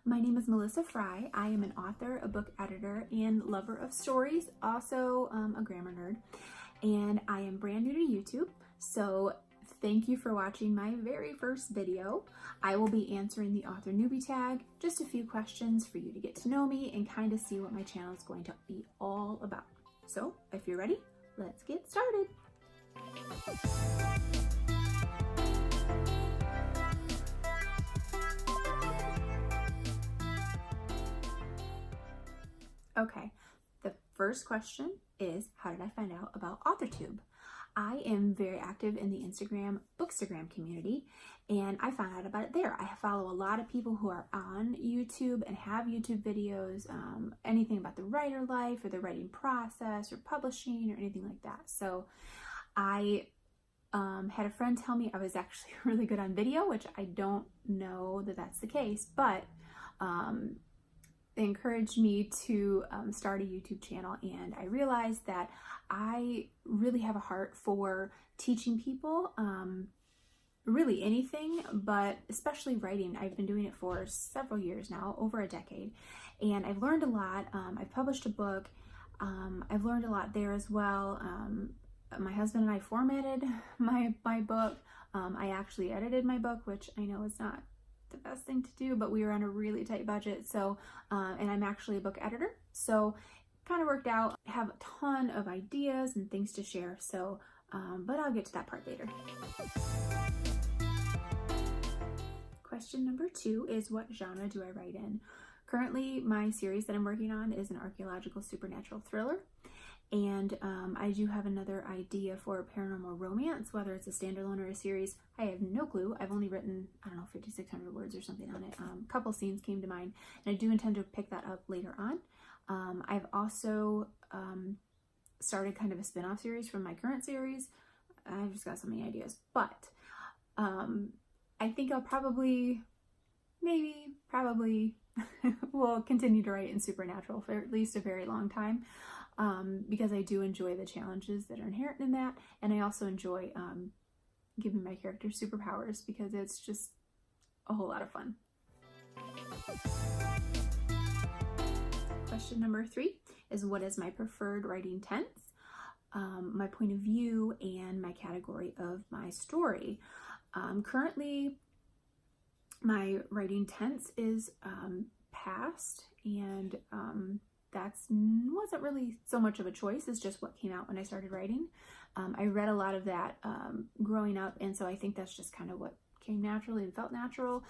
My name is Melissa Frey. I am an author, a book editor, and lover of stories, also a grammar nerd. And I am brand new to YouTube, so thank you for watching my very first video. I will be answering the Author Newbie Tag, just a few questions for you to get to know me and kind of see what my channel is going to be all about. So if you're ready, let's get started. Okay, the first question is, how did I find out about AuthorTube? I am very active in the Instagram Bookstagram community, and I found out about it there. I follow a lot of people who are on YouTube and have YouTube videos, anything about the writer life or the writing process or publishing or anything like that. So I had a friend tell me I was actually really good on video, which I don't know that that's the case, but encouraged me to start a YouTube channel, and I realized that I really have a heart for teaching people really anything, but especially writing. I've been doing it for several years now, over a decade, and I've learned a lot. I've published a book. I've learned a lot there as well. My husband and I formatted my book. I actually edited my book, which I know is not the best thing to do, but we were on a really tight budget. So, and I'm actually a book editor, so kind of worked out. I have a ton of ideas and things to share. So, but I'll get to that part later. Question number 2 is, what genre do I write in? Currently, my series that I'm working on is an archaeological supernatural thriller. And I do have another idea for a paranormal romance, whether it's a standalone or a series. I have no clue. I've only written, I don't know, 5,600 words or something on it. A couple scenes came to mind, and I do intend to pick that up later on. I've also started kind of a spin-off series from my current series. I've just got so many ideas, but I think I'll probably will continue to write in supernatural for at least a very long time. Because I do enjoy the challenges that are inherent in that, and I also enjoy giving my characters superpowers because it's just a whole lot of fun. Question number 3 is, what is my preferred writing tense, my point of view, and my category of my story? Currently, my writing tense is past, and that's wasn't really so much of a choice. It's just what came out when I started writing. I read a lot of that growing up, and so I think that's just kind of what came naturally and felt natural.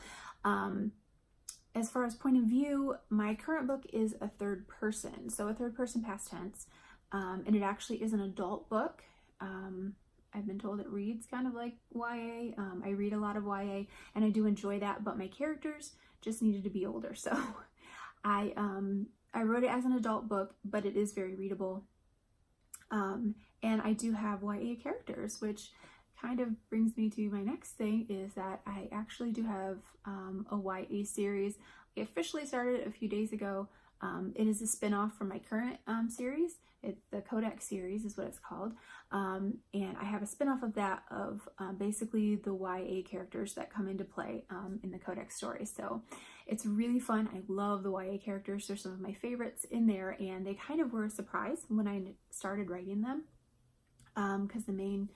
As far as point of view, my current book is a third person, so a third person past tense, and it actually is an adult book. I've been told it reads kind of like YA. I read a lot of YA, and I do enjoy that, but my characters just needed to be older, so I wrote it as an adult book, but it is very readable. And I do have YA characters, which kind of brings me to my next thing, is that I actually do have a YA series. I officially started a few days ago. It is a spin-off from my current series. It's the CODEX series is what it's called. And I have a spin-off of that of basically the YA characters that come into play in the CODEX story. So it's really fun. I love the YA characters. They're some of my favorites in there, and they kind of were a surprise when I started writing them, because the main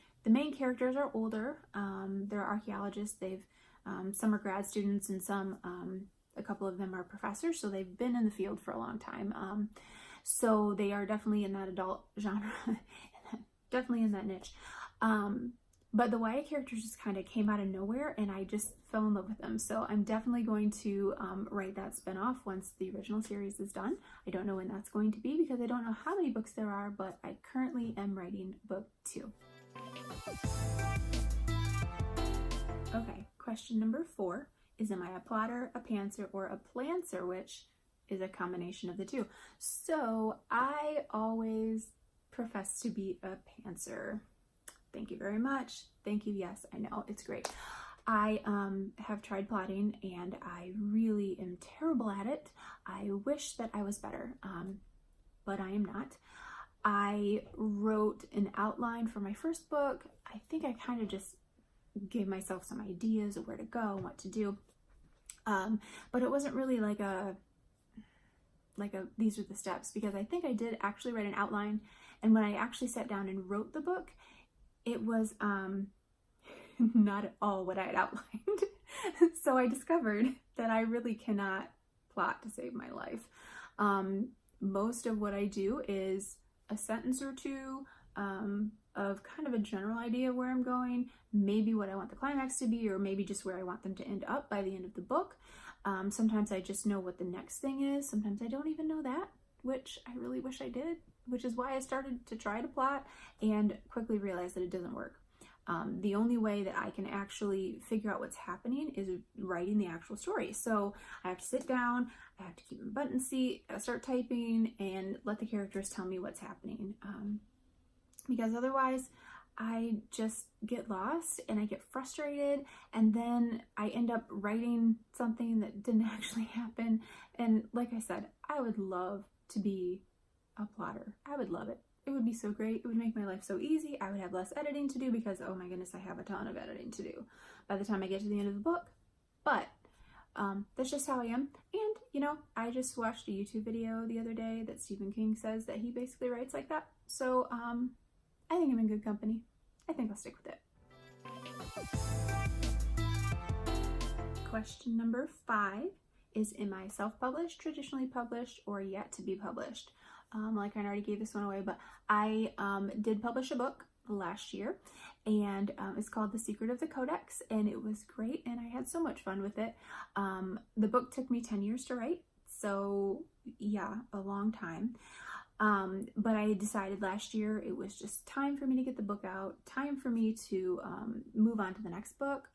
characters are older. They're archaeologists. They've some are grad students, and some a couple of them are professors, so they've been in the field for a long time. So they are definitely in that adult genre, definitely in that niche. But the YA characters just kind of came out of nowhere, and I just fell in love with them. So I'm definitely going to write that spinoff once the original series is done. I don't know when that's going to be because I don't know how many books there are, but I currently am writing book 2. Okay, question number 4 is, am I a plotter, a pantser, or a plantser, which is a combination of the two. So I always profess to be a pantser. Thank you very much. Thank you. Yes, I know, it's great. I have tried plotting, and I really am terrible at it. I wish that I was better, but I am not. I wrote an outline for my first book. I think I kind of just gave myself some ideas of where to go and what to do. But it wasn't really like a these are the steps, because I think I did actually write an outline, and when I actually sat down and wrote the book, it was not at all what I had outlined. So I discovered that I really cannot plot to save my life. Most of what I do is a sentence or two of kind of a general idea of where I'm going, maybe what I want the climax to be, or maybe just where I want them to end up by the end of the book. Sometimes I just know what the next thing is. Sometimes I don't even know that, which I really wish I did, which is why I started to try to plot and quickly realized that it doesn't work. The only way that I can actually figure out what's happening is writing the actual story. So I have to sit down, I have to keep in the button seat, start typing, and let the characters tell me what's happening. Because otherwise I just get lost and I get frustrated, and then I end up writing something that didn't actually happen. And like I said, I would love to be a plotter. I would love it. It would be so great. It would make my life so easy. I would have less editing to do because, oh my goodness, I have a ton of editing to do by the time I get to the end of the book. But that's just how I am. And, you know, I just watched a YouTube video the other day that Stephen King says that he basically writes like that. So I think I'm in good company. I think I'll stick with it. Question number 5 is, am I self-published, traditionally published, or yet to be published? Like I already gave this one away, but I did publish a book last year, and it's called The Secret of the Codex, and it was great, and I had so much fun with it. The book took me 10 years to write, so yeah, a long time. But I decided last year it was just time for me to get the book out, time for me to move on to the next book,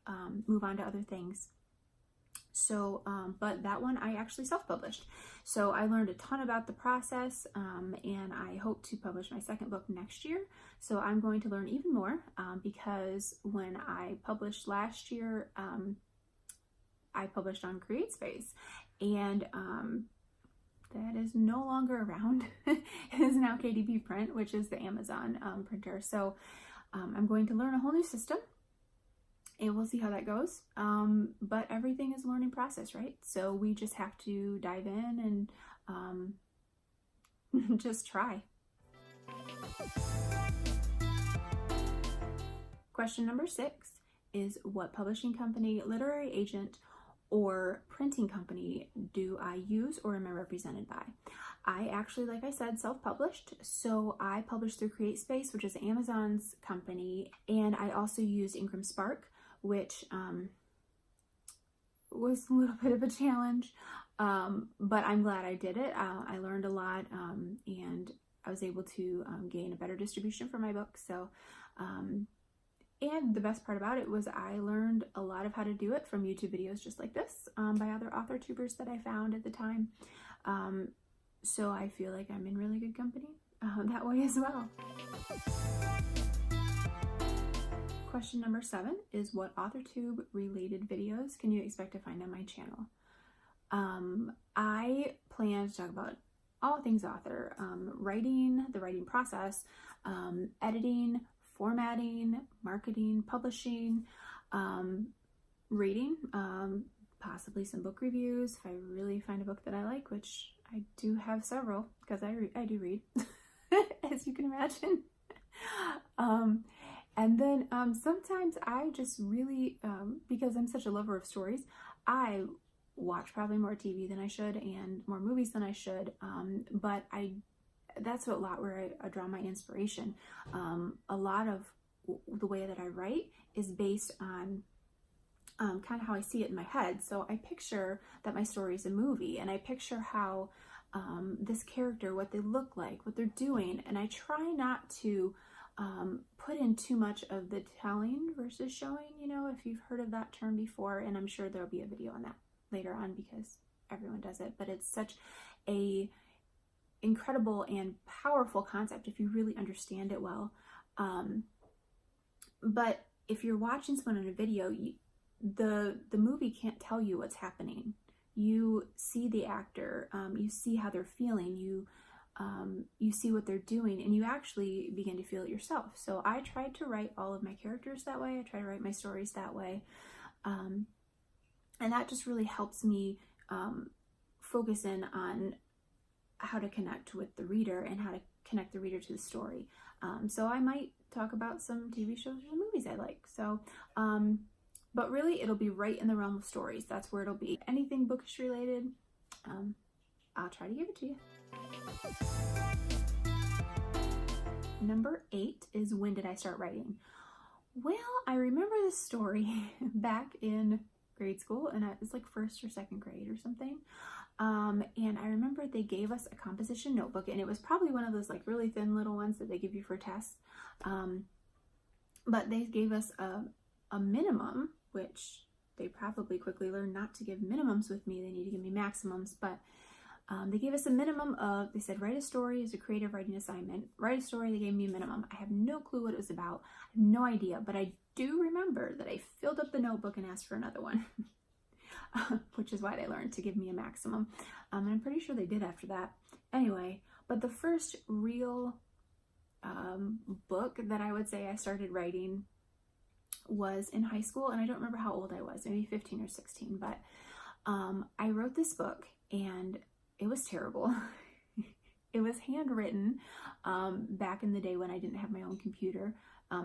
move on to other things. So, but that one I actually self-published. So I learned a ton about the process, and I hope to publish my second book next year. So I'm going to learn even more, because when I published last year, I published on CreateSpace, and that is no longer around. It is now KDP Print, which is the Amazon printer. So I'm going to learn a whole new system, and we'll see how that goes. But everything is a learning process, right? So we just have to dive in and just try. Question number 6 is, what publishing company, literary agent, or printing company do I use or am I represented by? I actually, like I said, self-published. So I published through CreateSpace, which is Amazon's company, and I also used Ingram Spark, which was a little bit of a challenge, but I'm glad I did it. I learned a lot, and I was able to gain a better distribution for my book. So, and the best part about it was I learned a lot of how to do it from YouTube videos just like this, by other AuthorTubers that I found at the time. So I feel like I'm in really good company that way as well. Question number 7 is, what AuthorTube related videos can you expect to find on my channel? I plan to talk about all things author, writing, the writing process, editing, formatting, marketing, publishing, reading, possibly some book reviews if I really find a book that I like, which I do have several because I do read, as you can imagine. And then sometimes I just really, because I'm such a lover of stories, I watch probably more TV than I should and more movies than I should, but that's a lot where I draw my inspiration. A lot of the way that I write is based on kind of how I see it in my head. So I picture that my story is a movie, and I picture how this character, what they look like, what they're doing, and I try not to put in too much of the telling versus showing, you know, if you've heard of that term before, and I'm sure there'll be a video on that later on because everyone does it, but it's such a incredible and powerful concept if you really understand it well. But if you're watching someone in a video, the movie can't tell you what's happening. You see the actor, you see how they're feeling, you see what they're doing, and you actually begin to feel it yourself. So I tried to write all of my characters that way. I try to write my stories that way. And that just really helps me focus in on how to connect with the reader and how to connect the reader to the story. So I might talk about some TV shows or movies I like. So, but really it'll be right in the realm of stories. That's where it'll be. Anything bookish related, I'll try to give it to you. Number 8 is, when did I start writing? Well, I remember this story back in grade school, and it was like 1st or 2nd grade or something. And I remember they gave us a composition notebook, and it was probably one of those like really thin little ones that they give you for tests. But they gave us a minimum, which they probably quickly learned not to give minimums with me. They need to give me maximums, but they gave us a minimum of, they said, write a story as a creative writing assignment. Write a story. They gave me a minimum. I have no clue what it was about. I have no idea, but I do remember that I filled up the notebook and asked for another one, which is why they learned to give me a maximum. And I'm pretty sure they did after that. Anyway, but the first real book that I would say I started writing was in high school, and I don't remember how old I was, maybe 15 or 16, but I wrote this book, and it was terrible. It was handwritten back in the day when I didn't have my own computer,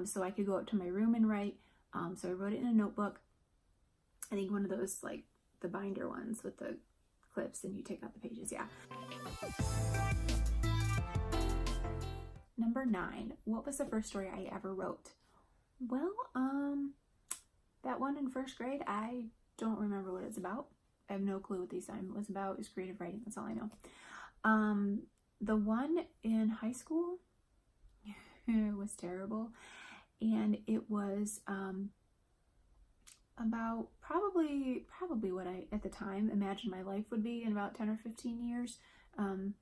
so I could go up to my room and write. So I wrote it in a notebook. I think one of those, like the binder ones with the clips and you take out the pages, yeah. Number 9, what was the first story I ever wrote? Well, that one in 1st grade, I don't remember what it's about. I have no clue what the assignment was about. It was creative writing, that's all I know. The one in high school, it was terrible. And it was about probably what I, at the time, imagined my life would be in about 10 or 15 years,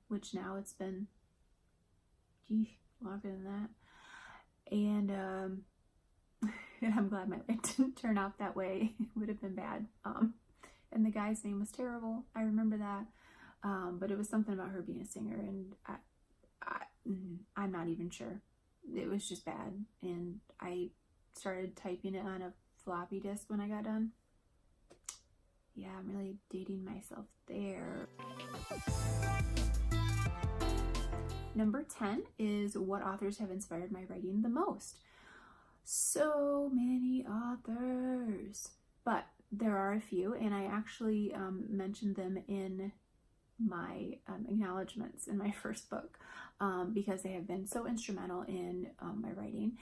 which now it's been, longer than that. And I'm glad my life didn't turn out that way. It would have been bad. And the guy's name was terrible. I remember that. But it was something about her being a singer, and I'm not even sure. It was just bad. And I started typing it on a floppy disk when I got done. Yeah, I'm really dating myself there. Number 10 is, what authors have inspired my writing the most? So many authors, but there are a few, and I actually mentioned them in my acknowledgements in my first book because they have been so instrumental in my writing.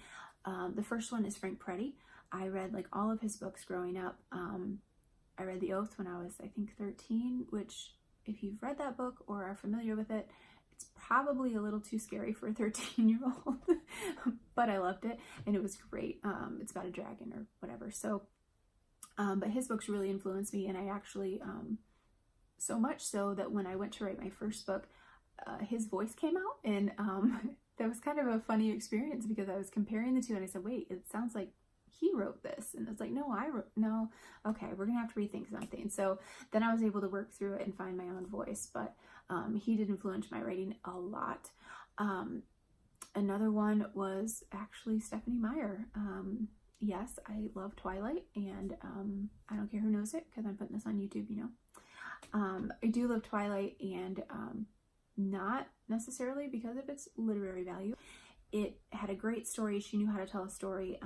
The first one is Frank Peretti. I read like all of his books growing up. I read The Oath when I was, I think, 13, which, if you've read that book or are familiar with it, it's probably a little too scary for a 13-year-old, but I loved it, and it was great. It's about a dragon or whatever. So, but his books really influenced me, and I actually, so much so that when I went to write my first book, his voice came out, and that was kind of a funny experience because I was comparing the two, and I said, wait, it sounds like he wrote this, and it's like, no, I wrote, no, okay, we're gonna have to rethink something. So then I was able to work through it and find my own voice, but he did influence my writing a lot. Another one was actually Stephanie Meyer. Yes, I love Twilight, and I don't care who knows it because I'm putting this on YouTube, you know. I do love Twilight, and not necessarily because of its literary value. It had a great story. She knew how to tell a story.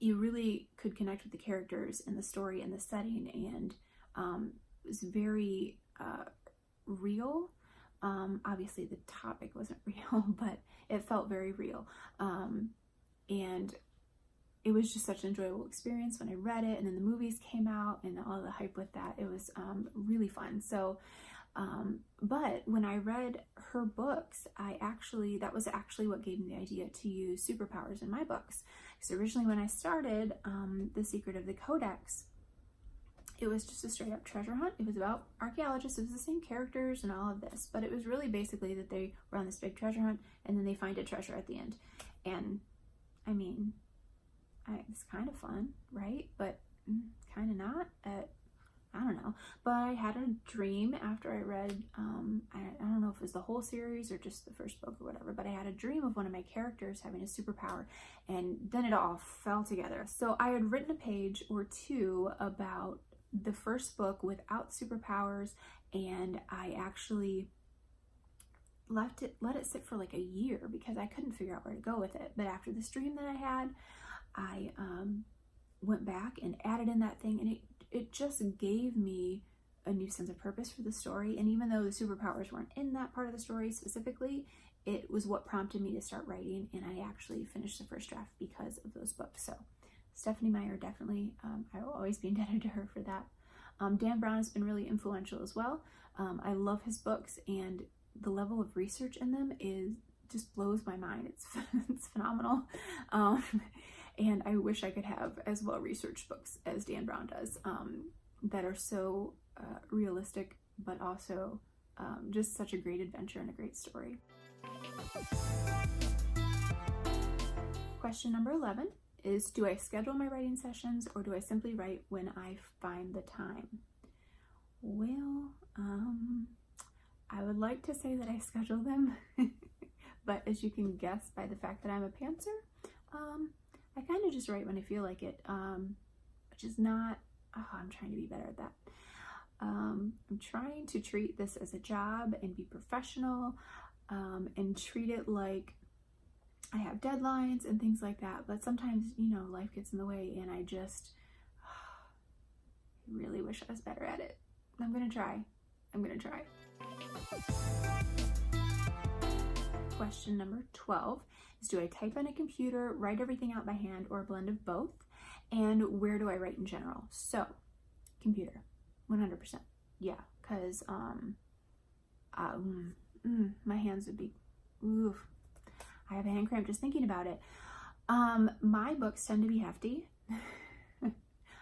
You really could connect with the characters and the story and the setting, and it was very real. Obviously the topic wasn't real, but it felt very real. And it was just such an enjoyable experience when I read it, and then the movies came out and all the hype with that. It was really fun. So but when I read her books, that was actually what gave me the idea to use superpowers in my books. Because originally when I started The Secret of the Codex, it was just a straight up treasure hunt. It was about archaeologists. It was the same characters and all of this, but it was really basically that they were on this big treasure hunt, and then they find a treasure at the end. And I mean, it's kind of fun, right? But kind of not. I don't know. But I had a dream after I read, I don't know if it was the whole series or just the first book or whatever, but I had a dream of one of my characters having a superpower, and then it all fell together. So I had written a page or two about the first book without superpowers, and I actually let it sit for like a year because I couldn't figure out where to go with it. But after this dream that I had, I went back and added in that thing, and it just gave me a new sense of purpose for the story. And even though the superpowers weren't in that part of the story specifically, it was what prompted me to start writing, and I actually finished the first draft because of those books. So Stephanie Meyer, definitely, I will always be indebted to her for that. Dan Brown has been really influential as well. I love his books, and the level of research in them just blows my mind. It's phenomenal. And I wish I could have as well researched books as Dan Brown does, that are so realistic, but also just such a great adventure and a great story. Question number 11 is, do I schedule my writing sessions or do I simply write when I find the time? Well, I would like to say that I schedule them, but as you can guess by the fact that I'm a pantser, I kind of just write when I feel like it, which is not, I'm trying to be better at that. I'm trying to treat this as a job and be professional, and treat it like I have deadlines and things like that. But sometimes, you know, life gets in the way, and I just really wish I was better at it. I'm gonna try. Question number 12 is, do I type on a computer, write everything out by hand, or a blend of both? And where do I write in general? So, computer, 100%. Yeah, because my hands would be, oof. I have a hand cramp just thinking about it. My books tend to be hefty.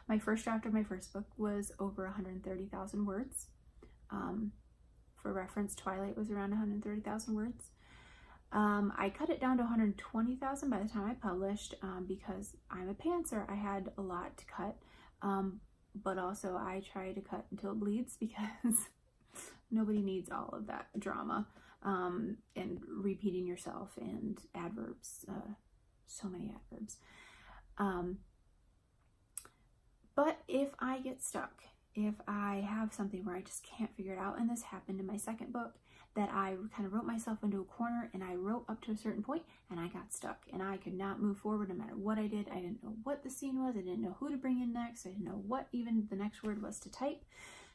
My first draft of my first book was over 130,000 words. For reference, Twilight was around 130,000 words. I cut it down to 120,000 by the time I published, because I'm a pantser. I had a lot to cut, but also I try to cut until it bleeds, because nobody needs all of that drama, and repeating yourself and adverbs, so many adverbs. But if I get stuck, if I have something where I just can't figure it out, and this happened in my second book, that I kind of wrote myself into a corner, and I wrote up to a certain point and I got stuck and I could not move forward no matter what I did. I didn't know what the scene was. I didn't know who to bring in next. I didn't know what even the next word was to type.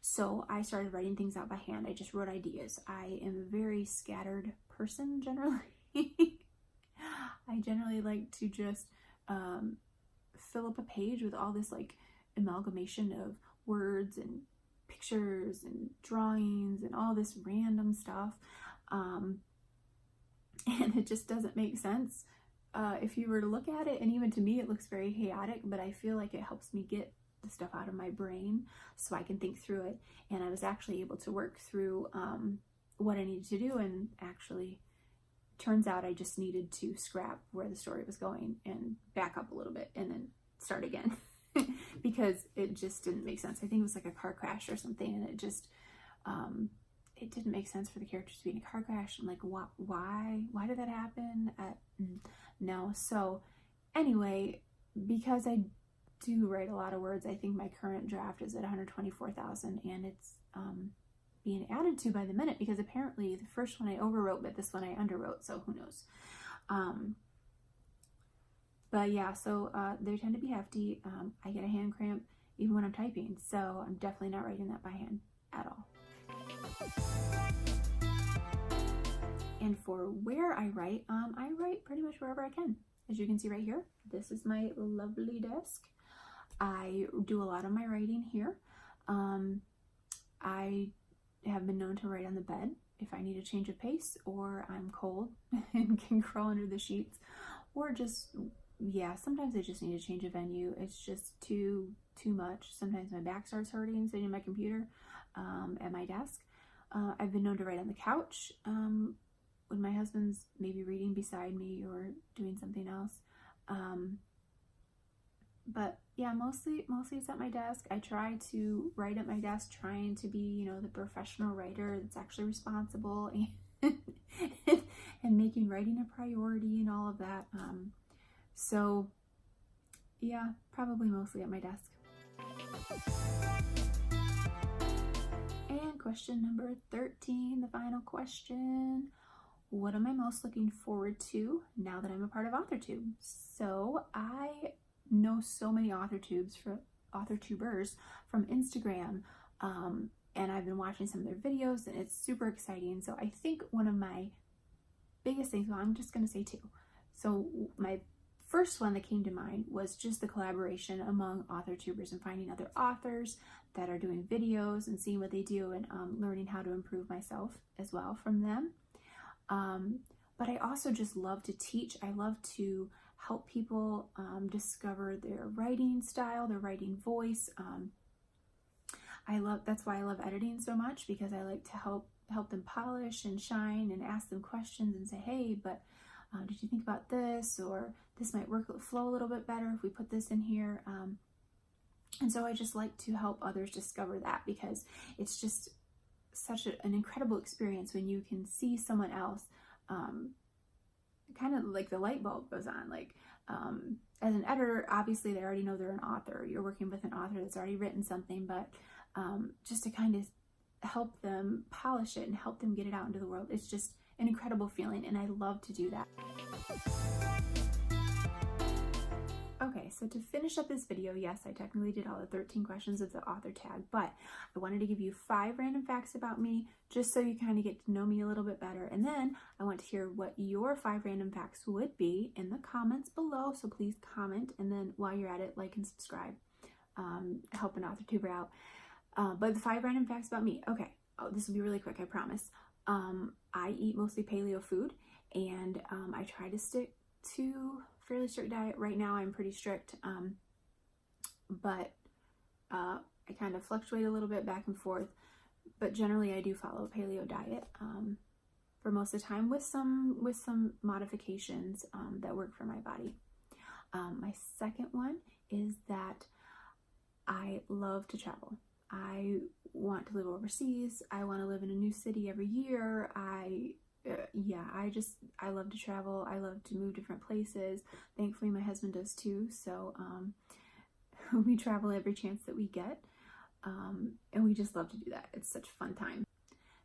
So I started writing things out by hand. I just wrote ideas. I am a very scattered person generally. I generally like to just fill up a page with all this like amalgamation of words and pictures and drawings and all this random stuff, and it just doesn't make sense if you were to look at it, and even to me it looks very chaotic, but I feel like it helps me get the stuff out of my brain so I can think through it. And I was actually able to work through what I needed to do, and actually turns out I just needed to scrap where the story was going and back up a little bit and then start again. Because it just didn't make sense. I think it was like a car crash or something, and it just it didn't make sense for the characters to be in a car crash. I'm like, why did that happen? No. So anyway, because I do write a lot of words, I think my current draft is at 124,000, and it's being added to by the minute, because apparently the first one I overwrote, but this one I underwrote, so who knows. But yeah, so they tend to be hefty. I get a hand cramp even when I'm typing, so I'm definitely not writing that by hand at all. And for where I write pretty much wherever I can. As you can see right here, this is my lovely desk. I do a lot of my writing here. I have been known to write on the bed if I need a change of pace, or I'm cold and can crawl under the sheets, or just, yeah, sometimes I just need to change a venue. It's just too much. Sometimes my back starts hurting sitting at my computer at my desk. I've been known to write on the couch when my husband's maybe reading beside me or doing something else. But yeah, mostly it's at my desk. I try to write at my desk, trying to be, you know, the professional writer that's actually responsible and and making writing a priority and all of that. So yeah, probably mostly at my desk. And question number 13, the final question. What am I most looking forward to now that I'm a part of AuthorTube? So I know so many AuthorTubers from Instagram, and I've been watching some of their videos, and it's super exciting. So I think one of my biggest things, well, I'm just going to say two. So my first one that came to mind was just the collaboration among AuthorTubers and finding other authors that are doing videos and seeing what they do, and learning how to improve myself as well from them. But I also just love to teach. I love to help people discover their writing style, their writing voice. That's why I love editing so much, because I like to help them polish and shine and ask them questions and say, hey, but did you think about this? Or this might flow a little bit better if we put this in here. And so I just like to help others discover that, because it's just such an incredible experience when you can see someone else, kind of like the light bulb goes on. Like as an editor, obviously they already know they're an author. You're working with an author that's already written something, but just to kind of help them polish it and help them get it out into the world, it's just an incredible feeling, and I love to do that. Okay, so to finish up this video, yes, I technically did all the 13 questions of the author tag, but I wanted to give you 5 random facts about me, just so you kind of get to know me a little bit better. And then I want to hear what your 5 random facts would be in the comments below, so please comment, and then while you're at it, like and subscribe, help an AuthorTuber out. But the 5 random facts about me. Okay, this will be really quick, I promise. I eat mostly paleo food, and I try to stick to fairly strict diet. Right now I'm pretty strict, but I kind of fluctuate a little bit back and forth, but generally I do follow a paleo diet for most of the time, with some modifications that work for my body. My second one is that I love to travel. I want to live overseas. I want to live in a new city every year. I love to travel. I love to move different places. Thankfully, my husband does too. So we travel every chance that we get. And we just love to do that. It's such a fun time.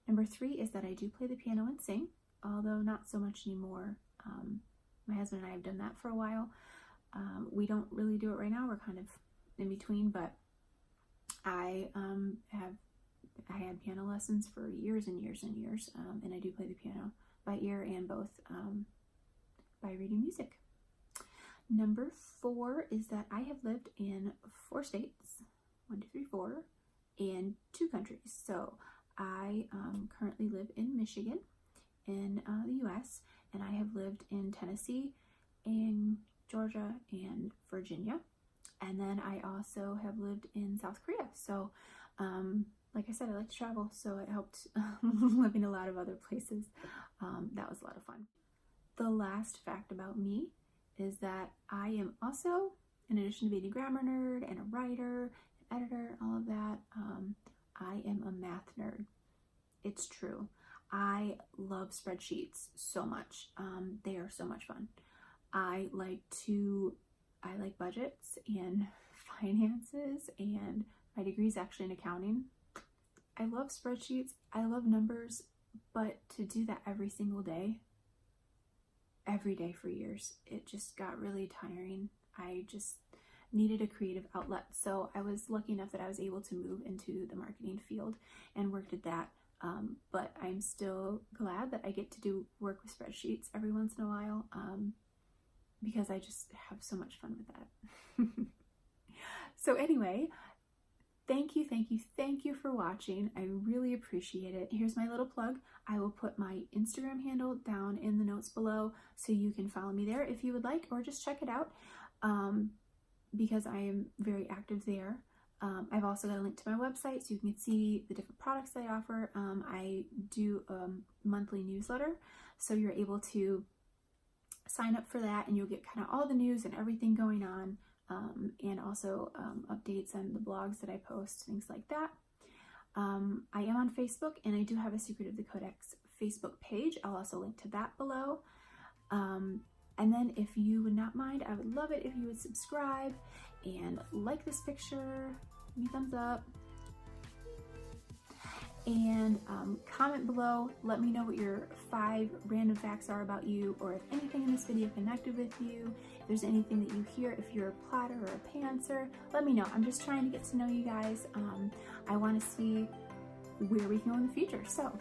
Number 3 is that I do play the piano and sing, although not so much anymore. My husband and I have done that for a while. We don't really do it right now. We're kind of in between, but I had piano lessons for years and years and years, and I do play the piano by ear and both by reading music. Number 4 is that I have lived in 4 states, 1, 2, 3, 4, and 2 countries. So I currently live in Michigan in the US, and I have lived in Tennessee, in Georgia, and Virginia. And then I also have lived in South Korea. So, like I said, I like to travel, so it helped living a lot of other places. That was a lot of fun. The last fact about me is that I am also, in addition to being a grammar nerd and a writer, an editor, all of that, I am a math nerd. It's true. I love spreadsheets so much. They are so much fun. I like budgets and finances, and my degree is actually in accounting. I love spreadsheets, I love numbers, but to do that every single day, every day for years, it just got really tiring. I just needed a creative outlet. So I was lucky enough that I was able to move into the marketing field and worked at that. But I'm still glad that I get to do work with spreadsheets every once in a while, because I just have so much fun with that. So anyway, thank you for watching. I really appreciate it. Here's my little plug. I will put my Instagram handle down in the notes below, so you can follow me there if you would like, or just check it out, because I am very active there. I've also got a link to my website so you can see the different products that I offer. I do a monthly newsletter, so you're able to sign up for that, and you'll get kind of all the news and everything going on and also updates on the blogs that I post, things like that. I am on Facebook, and I do have a Secret of the Codex Facebook page. I'll also link to that below. And then if you would not mind, I would love it if you would subscribe and like this picture, give me a thumbs up, and comment below. Let me know what your 5 random facts are about you, or if anything in this video connected with you, if there's anything that you hear, if you're a plotter or a pantser, let me know. I'm just trying to get to know you guys. I want to see where we can go in the future. So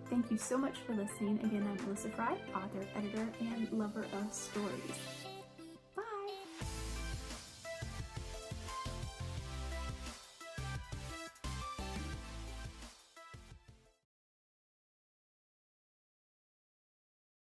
thank you so much for listening. Again, I'm Melissa Frey, author, editor, and lover of stories.